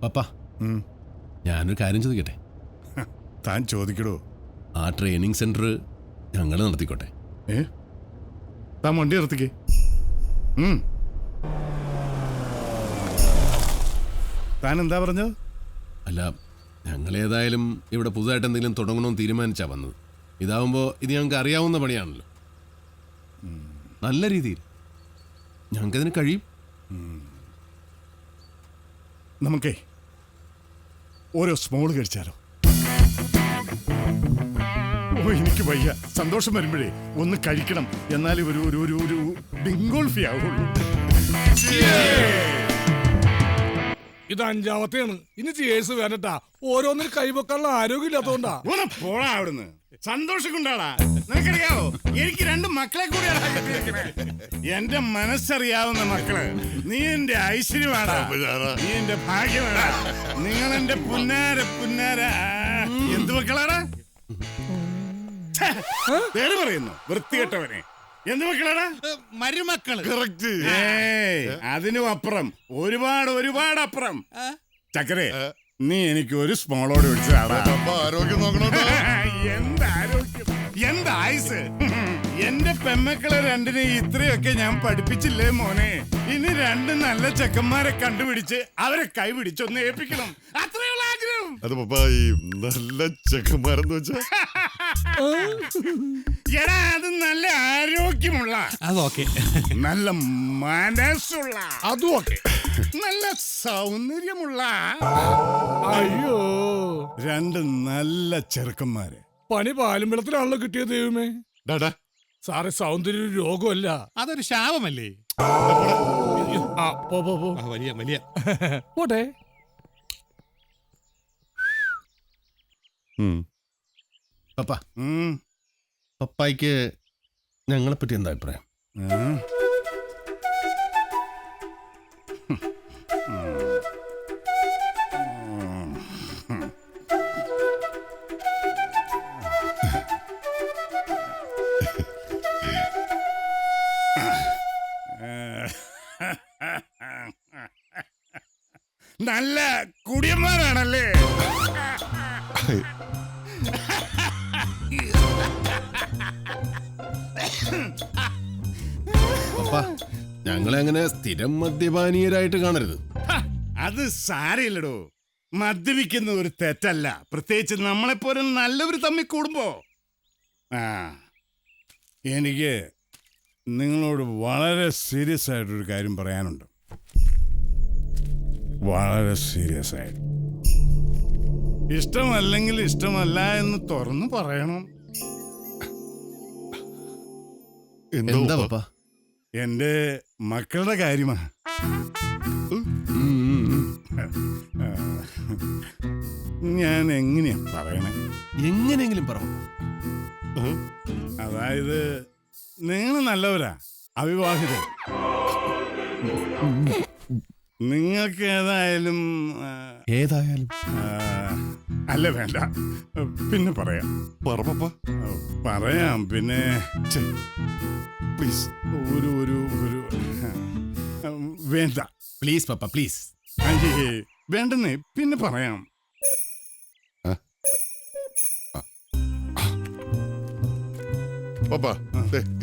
പപ്പ, ഞാനൊരു കാര്യം ചോദിക്കട്ടെ? താൻ ചോദിക്കടോ. ആ ട്രെയിനിങ് സെന്റർ ഞങ്ങൾ നടത്തിക്കോട്ടെ? താൻ വണ്ടി നിർത്തിക്കേ. താൻ എന്താ പറഞ്ഞത്? അല്ല, ഞങ്ങളേതായാലും ഇവിടെ പുതുതായിട്ട് എന്തെങ്കിലും തുടങ്ങണമെന്ന് തീരുമാനിച്ചാ വന്നത്. ഇതാവുമ്പോൾ ഇത് ഞങ്ങൾക്ക് അറിയാവുന്ന പണിയാണല്ലോ. നല്ല രീതിയിൽ ഞങ്ങൾക്കതിന് കഴിയും. നമുക്കേ ഓരോ സ്മോള് കഴിച്ചാലോ? ഓ, എനിക്ക് വയ്യ. സന്തോഷം വരുമ്പോഴേ ഒന്ന് കഴിക്കണം. എന്നാലും ഒരു ഒരു ഒരു ഒരു ബിങ്കോൾഫി ആവുള്ളൂ. ഇത് അഞ്ചാമത്തെയാണ്. ഇനി ചേഴ്സ് വേണ്ടട്ടാ. ഓരോന്നിനും കൈവെക്കാനുള്ള ആരോഗ്യം ഇല്ലാത്തോണ്ടാ. പോടാ അവിടുന്ന്. സന്തോഷം കൊണ്ടാടാ. നിനക്കറിയാവോ, എനിക്ക് 2 മക്കളെ കൂടിയാണ് കിട്ടിയിരിക്കണേ. എന്റെ മനസ്സറിയാവുന്ന മക്കള്. നീ എന്റെ ഐശ്വര്യമാടാ, നീ എന്റെ ഭാഗ്യമാടാ. നിങ്ങൾ എന്റെ പുന്നാര എന്ത് മക്കളാടാ? പേര് പറയുന്നു വൃത്തികെട്ടവനെ. എന്ത് മക്കളാടാ? മരുമക്കള്. അതിനും അപ്പുറം, ഒരുപാട് അപ്പുറം. ചക്കരെ, നീ എനിക്ക് ഒരു സ്മോളോട് വിളിച്ചതാടാ. ആരോഗ്യം നോക്കണോ? എന്തായുസ്. എന്റെ പെമ്മക്കളെ 2നെ ഇത്രയൊക്കെ ഞാൻ പഠിപ്പിച്ചില്ലേ മോനെ. ഇനി 2 നല്ല ചെക്കന്മാരെ കണ്ടുപിടിച്ച് അവരെ കൈ പിടിച്ചൊന്ന് ഏൽപ്പിക്കണം. അത്രയുള്ള ആഗ്രഹം. അത് പപ്പാ, ഈ നല്ല ചെക്കന്മാരെന്ന് വെച്ചാ എടാ, അത് നല്ല ആരോഗ്യമുള്ള, അതൊക്കെ നല്ല മനസ്സുള്ള, അതും ഒക്കെ നല്ല സൗന്ദര്യമുള്ള അയ്യോ 2 നല്ല ചെറുക്കന്മാര്. പണി പാലും വെള്ളത്തിലാണല്ലോ കിട്ടിയത്. ദൈവമേ ഡാടാ, സാറേ, സൗന്ദര്യ ഒരു രോഗമല്ല, അതൊരു ശാപമല്ലേ? ആ, പോ വലിയ പോട്ടെ. പപ്പ, പപ്പായ്ക്ക് ഞങ്ങളെപ്പറ്റി എന്താ അഭിപ്രായം? നല്ല കുടിയന്മാരാണല്ലേ? പപ്പ, ഞങ്ങളെ അങ്ങനെ സ്ഥിരം മദ്യപാനീയരായിട്ട് കാണരുത്. അത് സാരയില്ലടോ. മദ്യപിക്കുന്ന ഒരു തെറ്റല്ല, പ്രത്യേകിച്ച് നമ്മളെപ്പോലെ നല്ലവർ തമ്മിൽ കൂടുമ്പോ. എനിക്ക് നിങ്ങളോട് വളരെ സീരിയസ് ആയിട്ടൊരു കാര്യം പറയാനുണ്ട്. വളരെ സീരിയസ് ആയിട്ട്. ഇഷ്ടമല്ലെങ്കിൽ ഇഷ്ടമല്ല എന്ന് തുറന്നു പറയണം. എന്താ പപ്പ? എന്റെ മക്കളുടെ കാര്യമാ. ഞാൻ എങ്ങനെയാ പറയണേ? എങ്ങനെയെങ്കിലും പറ. അതായത്, നിങ്ങൾ നല്ലവരാ, അവിവാഹിതർ. നിങ്ങൾക്ക് ഏതായാലും അല്ല, വേണ്ട, പിന്നെ പറയാം. പറയാം. പിന്നെ പ്ലീസ് ഒരു ഒരു ഒരു വേണ്ട. Please papa, please. വേണ്ടെന്നേ, പിന്നെ പറയാം. പപ്പാ,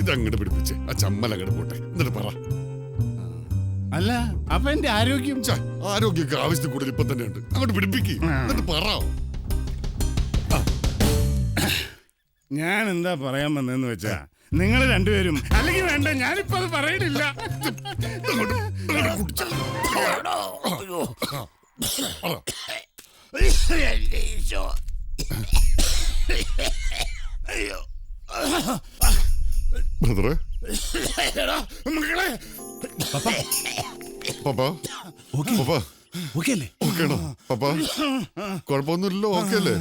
ഇതങ്ങോട്ട് പിടിപ്പിച്ച് ആ ചമ്മൽ അങ്ങോട്ട് പോട്ടെ, എന്നിട്ട് പറ. അല്ല, അപ്പൊ എന്റെ ആരോഗ്യം ആരോഗ്യമൊക്കെ ആവശ്യത്തിൽ കൂടുതൽ ഇപ്പൊ തന്നെ ഉണ്ട്. അങ്ങോട്ട് പിടിപ്പിക്ക്, എന്നിട്ട് പറ. ഞാൻ എന്താ പറയാൻ വന്നതെന്ന് വെച്ചാ, നിങ്ങൾ 2 പേരും, അല്ലെങ്കിൽ വേണ്ട, ഞാനിപ്പോ അത് പറയണില്ല. ബ്രദറെ, മക്കളെ, പപ്പാ പപ്പാ ഓക്കെ അല്ലേ? ഓക്കേണോ പപ്പാ? കുഴപ്പമൊന്നുമില്ലല്ലോ? ഓക്കെ അല്ലേ?